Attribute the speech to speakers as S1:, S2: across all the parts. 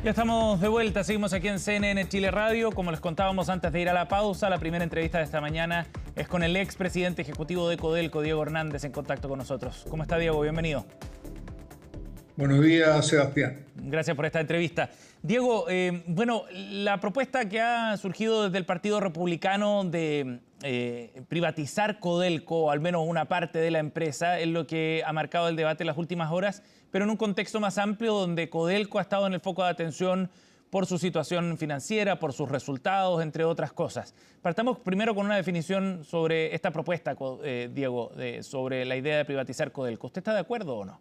S1: Ya estamos de vuelta, seguimos aquí en CNN Chile Radio. Como les contábamos antes de ir a la pausa, la primera entrevista de esta mañana es con el expresidente ejecutivo de Codelco, Diego Hernández, en contacto con nosotros. ¿Cómo está, Diego? Bienvenido.
S2: Buenos días, Sebastián.
S1: Gracias por esta entrevista. Diego, la propuesta que ha surgido desde el Partido Republicano de privatizar Codelco, o al menos una parte de la empresa, es lo que ha marcado el debate en las últimas horas, pero en un contexto más amplio donde Codelco ha estado en el foco de atención por su situación financiera, por sus resultados, entre otras cosas. Partamos primero con una definición sobre esta propuesta, Diego, sobre la idea de privatizar Codelco. ¿Usted está de acuerdo o no?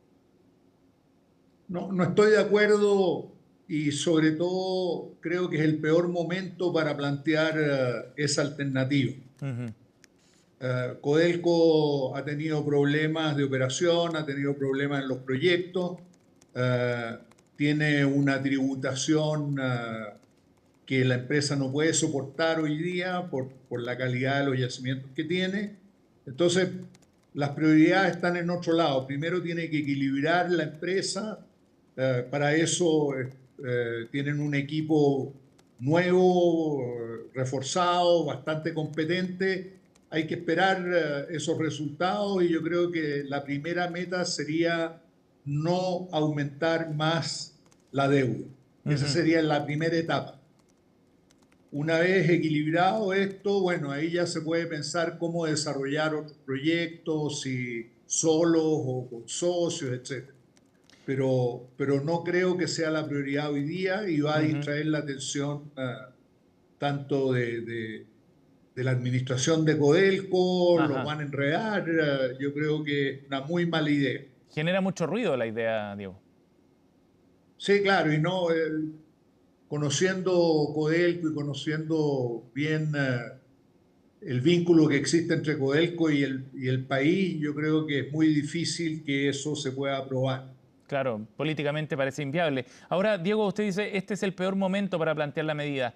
S2: No estoy de acuerdo y sobre todo creo que es el peor momento para plantear esa alternativa. Codelco ha tenido problemas de operación, ha tenido problemas en los proyectos, tiene una tributación que la empresa no puede soportar hoy día por la calidad de los yacimientos que tiene. Entonces, las prioridades están en otro lado. Primero tiene que equilibrar la empresa. Para eso tienen un equipo nuevo, reforzado, bastante competente. Hay que esperar esos resultados y yo creo que la primera meta sería no aumentar más la deuda. Esa sería la primera etapa. Una vez equilibrado esto, bueno, ahí ya se puede pensar cómo desarrollar otros proyectos, si solos o con socios, etc. Pero no creo que sea la prioridad hoy día y va a distraer la atención tanto de la administración de Codelco, los
S1: Ajá.
S2: van a enredar. Yo creo que es una muy mala idea.
S1: Genera mucho ruido la idea, Diego.
S2: Sí, claro, y no, conociendo Codelco y conociendo bien el vínculo que existe entre Codelco y el país, yo creo que es muy difícil que eso se pueda aprobar.
S1: Claro, políticamente parece inviable. Ahora, Diego, usted dice, este es el peor momento para plantear la medida.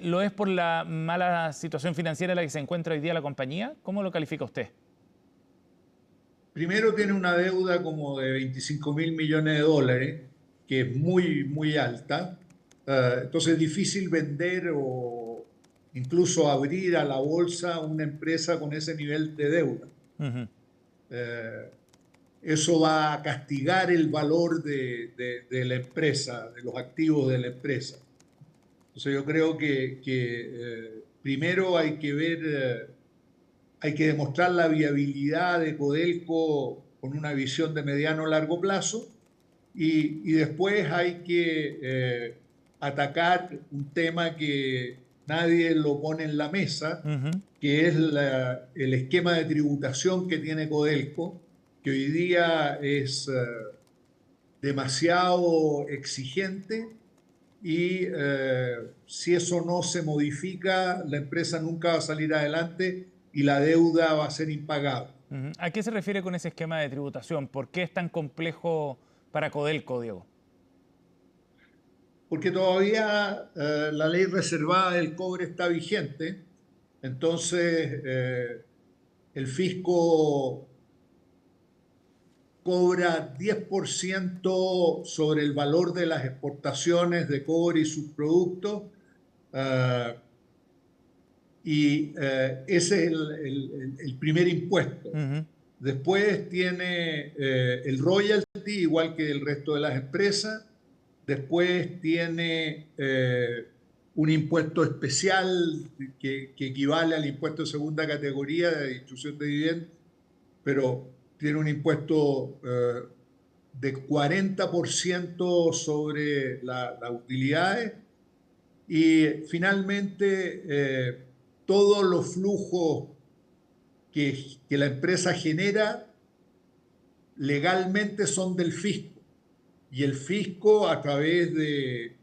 S1: ¿Lo es por la mala situación financiera en la que se encuentra hoy día la compañía? ¿Cómo lo califica usted?
S2: Primero tiene una deuda como de 25.000 millones de dólares, que es muy, muy alta. Entonces es difícil vender o incluso abrir a la bolsa una empresa con ese nivel de deuda. Eh, Eso va a castigar el valor de la empresa, de los activos de la empresa. Entonces yo creo que primero hay que ver, hay que demostrar la viabilidad de Codelco con una visión de mediano o largo plazo y después hay que atacar un tema que nadie lo pone en la mesa, que es el esquema de tributación que tiene Codelco, que hoy día es demasiado exigente y si eso no se modifica, la empresa nunca va a salir adelante y la deuda va a ser impagable.
S1: ¿A qué se refiere con ese esquema de tributación? ¿Por qué es tan complejo para Codelco, Diego?
S2: Porque todavía la ley reservada del cobre está vigente, entonces el fisco cobra 10% sobre el valor de las exportaciones de cobre y sus productos, uh, y ese es el primer impuesto. Después tiene el royalty, igual que el resto de las empresas. Después tiene un impuesto especial que equivale al impuesto de segunda categoría de distribución de dividendos, pero tiene un impuesto de 40% sobre las utilidades. Y finalmente, todos los flujos que la empresa genera legalmente son del fisco. Y el fisco, a través de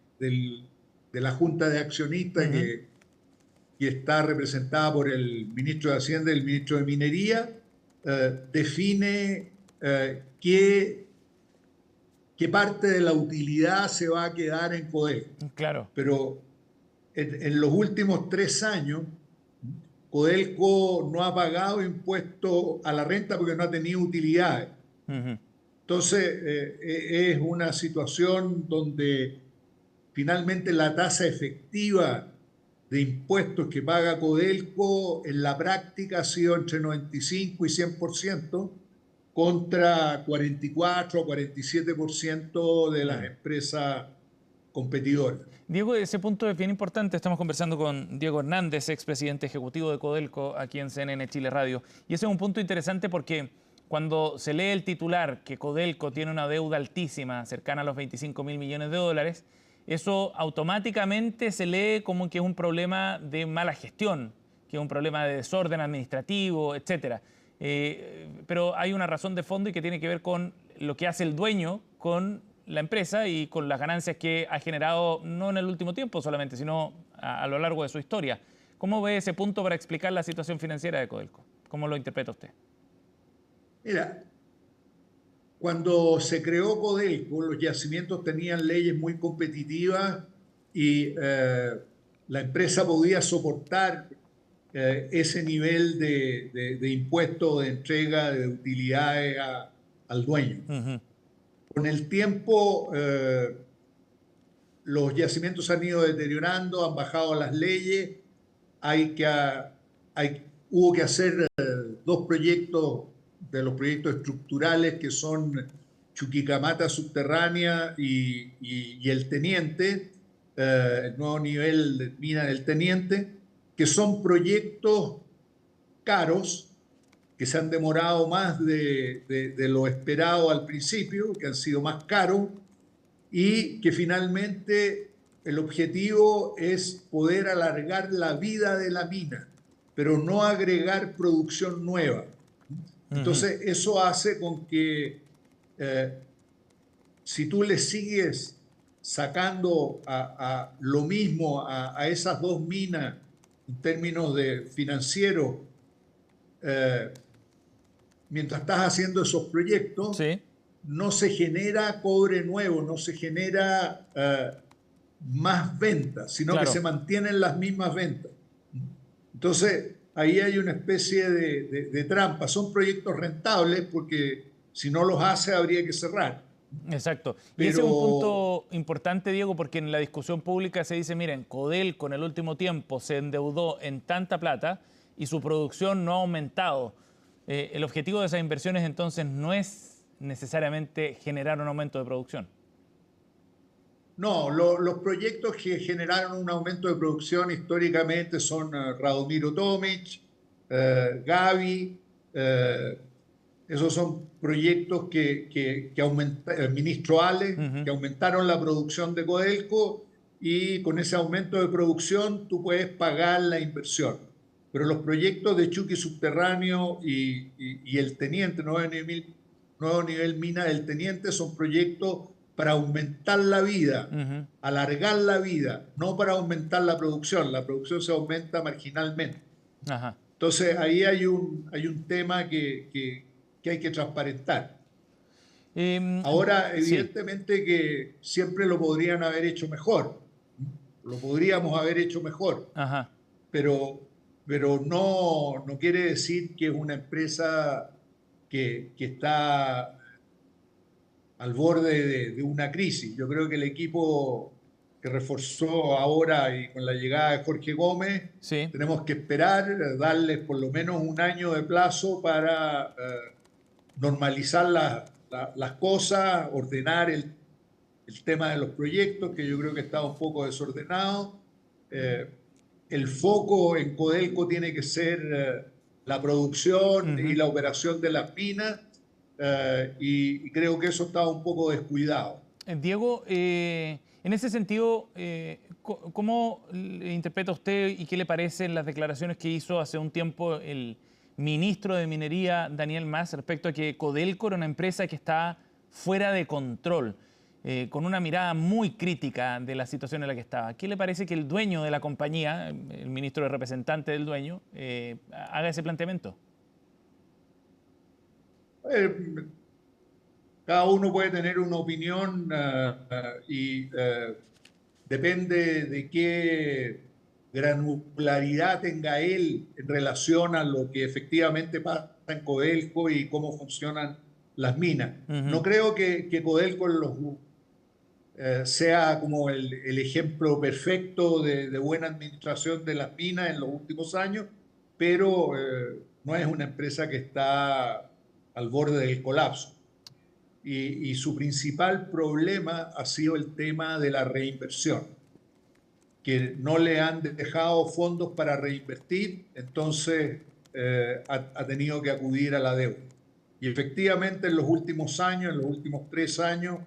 S2: la Junta de Accionistas, que está representada por el ministro de Hacienda y el ministro de Minería, define qué parte de la utilidad se va a quedar en Codelco.
S1: Claro.
S2: Pero en los últimos 3 años, Codelco no ha pagado impuesto a la renta porque no ha tenido utilidades. Entonces, es una situación donde finalmente la tasa efectiva de impuestos que paga Codelco en la práctica ha sido entre 95 y 100% contra 44 o 47% de las empresas competidoras.
S1: Diego, ese punto es bien importante. Estamos conversando con Diego Hernández, expresidente ejecutivo de Codelco, aquí en CNN Chile Radio. Y ese es un punto interesante porque cuando se lee el titular que Codelco tiene una deuda altísima, cercana a los 25.000 millones de dólares, eso automáticamente se lee como que es un problema de mala gestión, que es un problema de desorden administrativo, etcétera. Pero hay una razón de fondo y que tiene que ver con lo que hace el dueño con la empresa y con las ganancias que ha generado no en el último tiempo solamente, sino a lo largo de su historia. ¿Cómo ve ese punto para explicar la situación financiera de Codelco? ¿Cómo lo interpreta usted?
S2: Mira, cuando se creó Codelco, los yacimientos tenían leyes muy competitivas y la empresa podía soportar ese nivel de impuesto de entrega de utilidades al dueño.
S1: Uh-huh.
S2: Con el tiempo, los yacimientos han ido deteriorando, han bajado las leyes, hubo que hacer dos proyectos de los proyectos estructurales que son Chuquicamata Subterránea y El Teniente, el nuevo nivel de mina del Teniente, que son proyectos caros, que se han demorado más de lo esperado al principio, que han sido más caros, y que finalmente el objetivo es poder alargar la vida de la mina, pero no agregar producción nueva. Entonces, eso hace con que si tú le sigues sacando a lo mismo a esas dos minas en términos de financiero, mientras estás haciendo esos proyectos,
S1: Sí.
S2: no se genera cobre nuevo, no se genera más ventas, sino
S1: Claro.
S2: que se mantienen las mismas ventas. Entonces, ahí hay una especie de trampa. Son proyectos rentables porque si no los hace habría que cerrar.
S1: Exacto. Y
S2: Pero
S1: ese es un punto importante, Diego, porque en la discusión pública se dice, miren, Codelco en el último tiempo se endeudó en tanta plata y su producción no ha aumentado. El objetivo de esas inversiones entonces no es necesariamente generar un aumento de producción.
S2: no, los proyectos que generaron un aumento de producción históricamente son Radomiro Tomic, Gavi, esos son proyectos que ministro Ale, que aumentaron la producción de Codelco y con ese aumento de producción tú puedes pagar la inversión. Pero los proyectos de Chuqui Subterráneo y el Teniente, nuevo nivel mina del Teniente, son proyectos para aumentar la vida, alargar la vida, no para aumentar la producción. La producción se aumenta marginalmente.
S1: Ajá.
S2: Entonces ahí hay un tema que hay que transparentar. Ahora,
S1: Sí.
S2: evidentemente que siempre lo podrían haber hecho mejor, lo podríamos haber hecho mejor,
S1: Ajá.
S2: pero no quiere decir que es una empresa que está al borde de una crisis. Yo creo que el equipo que reforzó ahora y con la llegada de Jorge Gómez,
S1: Sí.
S2: tenemos que esperar, darles por lo menos un año de plazo para normalizar las cosas, ordenar el tema de los proyectos, que yo creo que está un poco desordenado. El foco en Codelco tiene que ser la producción y la operación de las minas, y creo que eso está un poco descuidado.
S1: Diego, en ese sentido, ¿cómo interpreta usted y qué le parecen las declaraciones que hizo hace un tiempo el ministro de Minería, Daniel Mas, respecto a que Codelco era una empresa que está fuera de control, con una mirada muy crítica de la situación en la que estaba? ¿Qué le parece que el dueño de la compañía, el ministro de representante del dueño, haga ese planteamiento?
S2: Cada uno puede tener una opinión y depende de qué granularidad tenga él en relación a lo que efectivamente pasa en Codelco y cómo funcionan las minas. No creo que Codelco sea como el ejemplo perfecto de buena administración de las minas en los últimos años, pero no es una empresa que está al borde del colapso. Y su principal problema ha sido el tema de la reinversión, que no le han dejado fondos para reinvertir, entonces ha tenido que acudir a la deuda. Y efectivamente en los últimos años, en los últimos 3 años,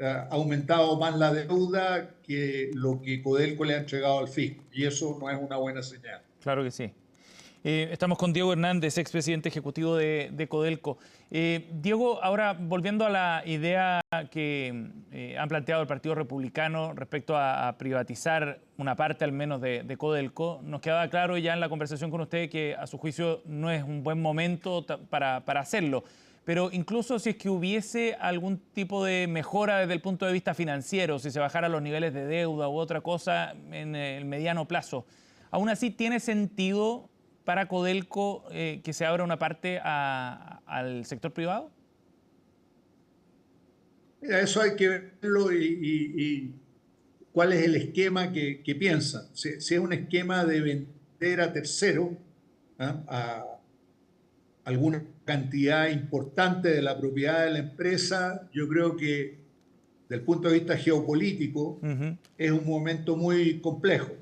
S2: ha aumentado más la deuda que lo que Codelco le ha entregado al fisco. Y eso no es una buena señal.
S1: Claro que sí. Estamos con Diego Hernández, expresidente ejecutivo de Codelco. Diego, ahora volviendo a la idea que han planteado el Partido Republicano respecto a privatizar una parte al menos de Codelco, nos quedaba claro ya en la conversación con usted que a su juicio no es un buen momento para hacerlo. Pero incluso si es que hubiese algún tipo de mejora desde el punto de vista financiero, si se bajaran los niveles de deuda u otra cosa en el mediano plazo, ¿aún así tiene sentido para Codelco que se abra una parte al sector privado?
S2: Mira, eso hay que verlo y cuál es el esquema que piensan. Si es un esquema de vender a terceros, ¿ah?, a alguna cantidad importante de la propiedad de la empresa, yo creo que desde el punto de vista geopolítico es un momento muy complejo,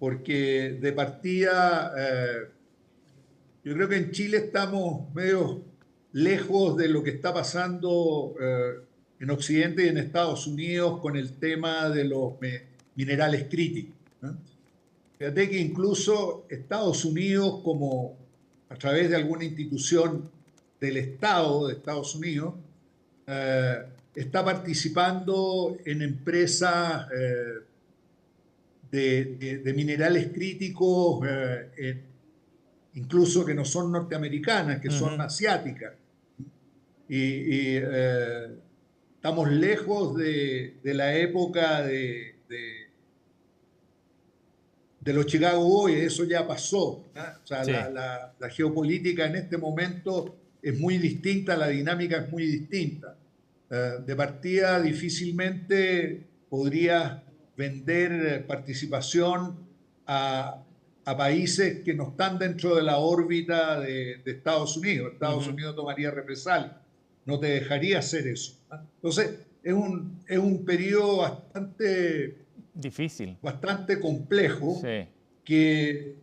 S2: porque de partida yo creo que en Chile estamos medio lejos de lo que está pasando en Occidente y en Estados Unidos con el tema de los minerales críticos, ¿no? Fíjate que incluso Estados Unidos, como a través de alguna institución del Estado de Estados Unidos, está participando en empresas de minerales críticos, incluso que no son norteamericanas, que son asiáticas. Estamos lejos de la época de los Chicago Boys, eso ya pasó, ¿no? O sea,
S1: Sí.
S2: la geopolítica en este momento es muy distinta, la dinámica es muy distinta. De partida, difícilmente podrías vender participación a países que no están dentro de la órbita de Estados Unidos. Estados Unidos tomaría represalias, no te dejaría hacer eso, ¿no? Entonces, es un periodo
S1: Difícil.
S2: bastante complejo,
S1: Sí.
S2: que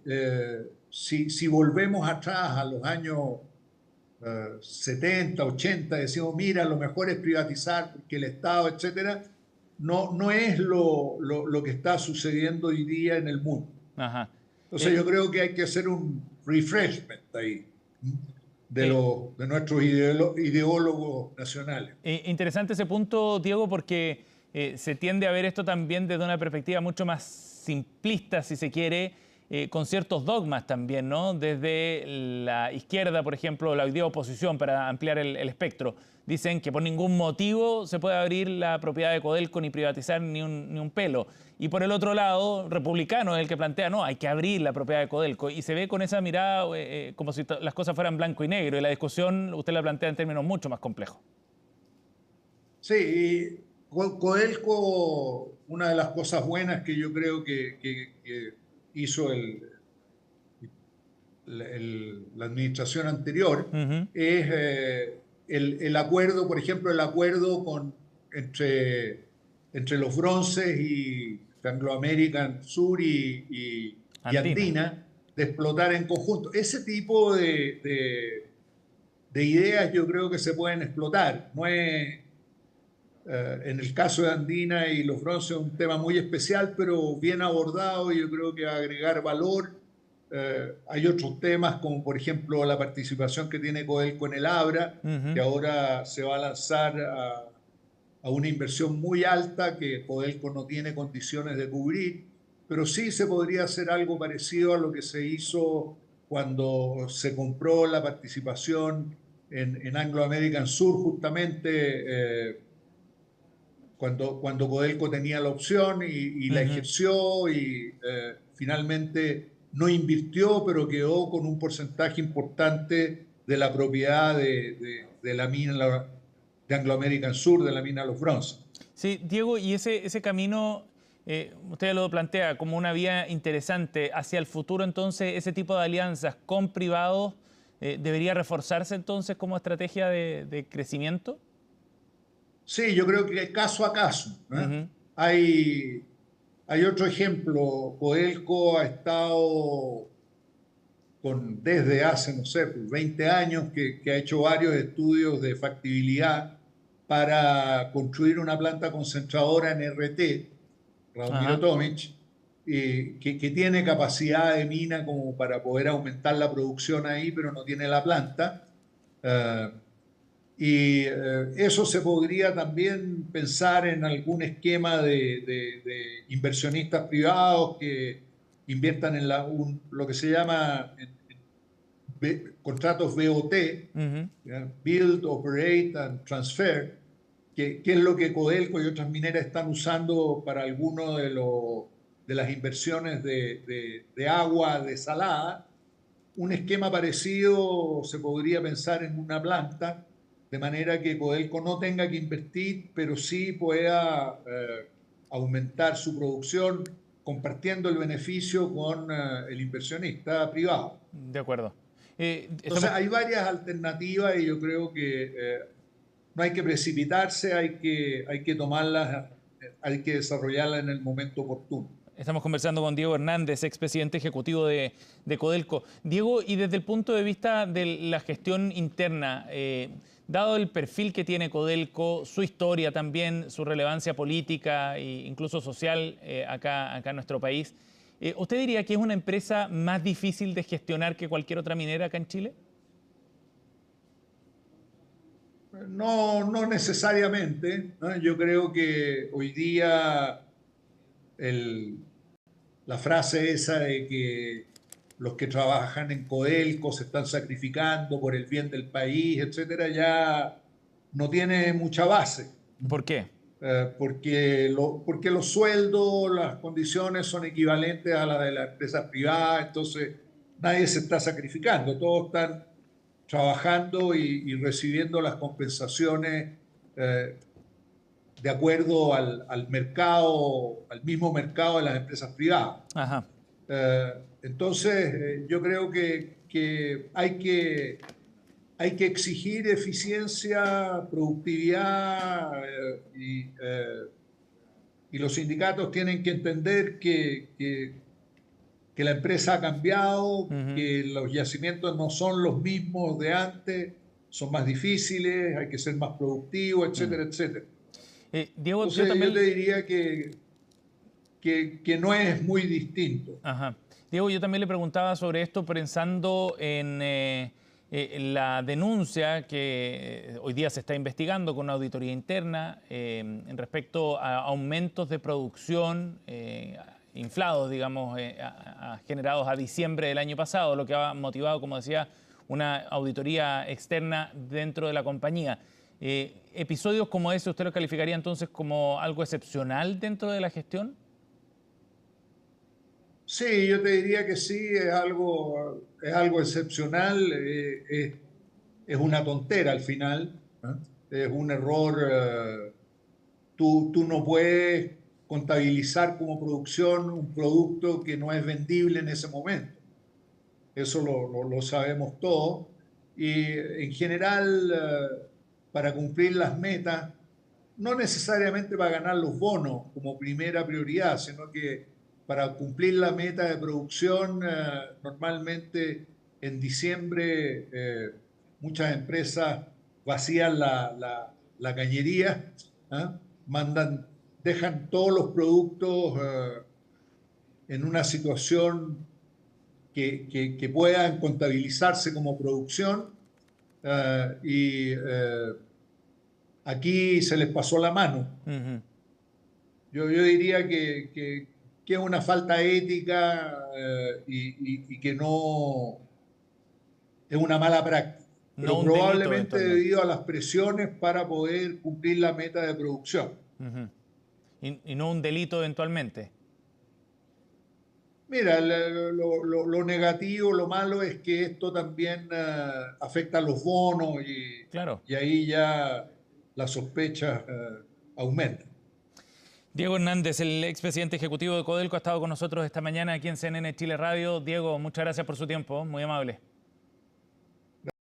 S2: si volvemos atrás a los años 70, 80, decimos, mira, lo mejor es privatizar porque el Estado, etcétera, no es lo que está sucediendo hoy día en el mundo.
S1: Ajá.
S2: Entonces yo creo que hay que hacer un refreshment ahí de nuestros ideólogos nacionales.
S1: Interesante ese punto, Diego, porque se tiende a ver esto también desde una perspectiva mucho más simplista, si se quiere, con ciertos dogmas también, ¿no? Desde la izquierda, por ejemplo, la hoy día oposición, para ampliar el espectro, dicen que por ningún motivo se puede abrir la propiedad de Codelco ni privatizar ni un pelo. Y por el otro lado, republicano es el que plantea, no, hay que abrir la propiedad de Codelco. Y se ve con esa mirada como si las cosas fueran blanco y negro. Y la discusión usted la plantea en términos mucho más complejos.
S2: Sí, y Codelco, una de las cosas buenas que yo creo que hizo la administración anterior es el acuerdo, por ejemplo, el acuerdo entre los bronces y Anglo American Sur y Andina, de explotar en conjunto. Ese tipo de ideas yo creo que se pueden explotar. No es, en el caso de Andina y los bronces, un tema muy especial, pero bien abordado, y yo creo que va a agregar valor. Hay otros temas, como por ejemplo la participación que tiene Codelco en el Abra, que ahora se va a lanzar a una inversión muy alta que Codelco no tiene condiciones de cubrir, pero sí se podría hacer algo parecido a lo que se hizo cuando se compró la participación en Anglo American Sur, justamente cuando Codelco tenía la opción y la ejerció y finalmente no invirtió, pero quedó con un porcentaje importante de la propiedad de la mina de Anglo American Sur, de la mina Los Bronces.
S1: Sí, Diego, y ese camino, usted lo plantea como una vía interesante hacia el futuro, entonces, ese tipo de alianzas con privados debería reforzarse entonces como estrategia de crecimiento.
S2: Sí, yo creo que caso a caso, ¿eh?
S1: Ujú.
S2: Hay, hay otro ejemplo. Codelco ha estado desde hace, no sé, pues, 20 años que ha hecho varios estudios de factibilidad para construir una planta concentradora en RT, Radomiro
S1: Ajá.
S2: Tomic, que tiene capacidad de mina como para poder aumentar la producción ahí, pero no tiene la planta. Eh, Eso se podría también pensar en algún esquema de inversionistas privados que inviertan en lo que se llama contratos BOT,
S1: Ujú.
S2: ¿ya? Build, Operate and Transfer, que es lo que Codelco y otras mineras están usando para algunos de las inversiones de agua desalada. Un esquema parecido se podría pensar en una planta, de manera que Codelco no tenga que invertir, pero sí pueda aumentar su producción compartiendo el beneficio con el inversionista privado.
S1: De acuerdo.
S2: Entonces,
S1: Estamos.
S2: hay varias alternativas y yo creo que no hay que precipitarse, hay que tomarlas, hay que desarrollarlas en el momento oportuno.
S1: Estamos conversando con Diego Hernández, expresidente ejecutivo de Codelco. Diego, y desde el punto de vista de la gestión interna, dado el perfil que tiene Codelco, su historia también, su relevancia política e incluso social acá en nuestro país, ¿usted diría que es una empresa más difícil de gestionar que cualquier otra minera acá en Chile?
S2: No, no necesariamente, ¿no? Yo creo que hoy día el, la frase esa de que los que trabajan en Codelco se están sacrificando por el bien del país, etcétera, ya no tiene mucha base.
S1: ¿Por qué?
S2: Porque los sueldos, las condiciones son equivalentes a las de las empresas privadas, entonces nadie se está sacrificando, todos están trabajando y recibiendo las compensaciones eh, de acuerdo al mercado, al mismo mercado de las empresas privadas.
S1: Ajá.
S2: Entonces, yo creo que hay que exigir eficiencia, productividad y los sindicatos tienen que entender que la empresa ha cambiado,
S1: Ujú.
S2: que los yacimientos no son los mismos de antes, son más difíciles, hay que ser más productivo,
S1: Mm.
S2: etcétera, etcétera.
S1: Diego, yo
S2: Entonces yo te
S1: también.
S2: diría que no es muy distinto.
S1: Ajá. Diego, yo también le preguntaba sobre esto pensando en la denuncia que hoy día se está investigando con una auditoría interna en respecto a aumentos de producción inflados, digamos, generados a diciembre del año pasado, lo que ha motivado, como decía, una auditoría externa dentro de la compañía. ¿Episodios como ese usted lo calificaría entonces como algo excepcional dentro de la gestión?
S2: Sí, yo te diría que sí, es algo excepcional, es una tontera al final, ¿eh? Es un error. Tú no puedes contabilizar como producción un producto que no es vendible en ese momento. Eso lo sabemos todos. Y en general, para cumplir las metas, no necesariamente para ganar los bonos como primera prioridad, sino que para cumplir la meta de producción, normalmente en diciembre muchas empresas vacían la cañería, ¿ah? Dejan todos los productos en una situación que puedan contabilizarse como producción aquí se les pasó la mano.
S1: Ujú.
S2: Yo diría que es una falta ética y que no es una mala práctica,
S1: No
S2: pero
S1: un delito
S2: probablemente
S1: eventualmente.
S2: debido a las presiones para poder cumplir la meta de producción.
S1: Ujú. Y no un delito eventualmente.
S2: Mira, lo negativo, lo malo es que esto también afecta a los bonos
S1: Claro.
S2: y ahí ya las sospechas aumentan.
S1: Diego Hernández, el expresidente ejecutivo de Codelco, ha estado con nosotros esta mañana aquí en CNN Chile Radio. Diego, muchas gracias por su tiempo, muy amable.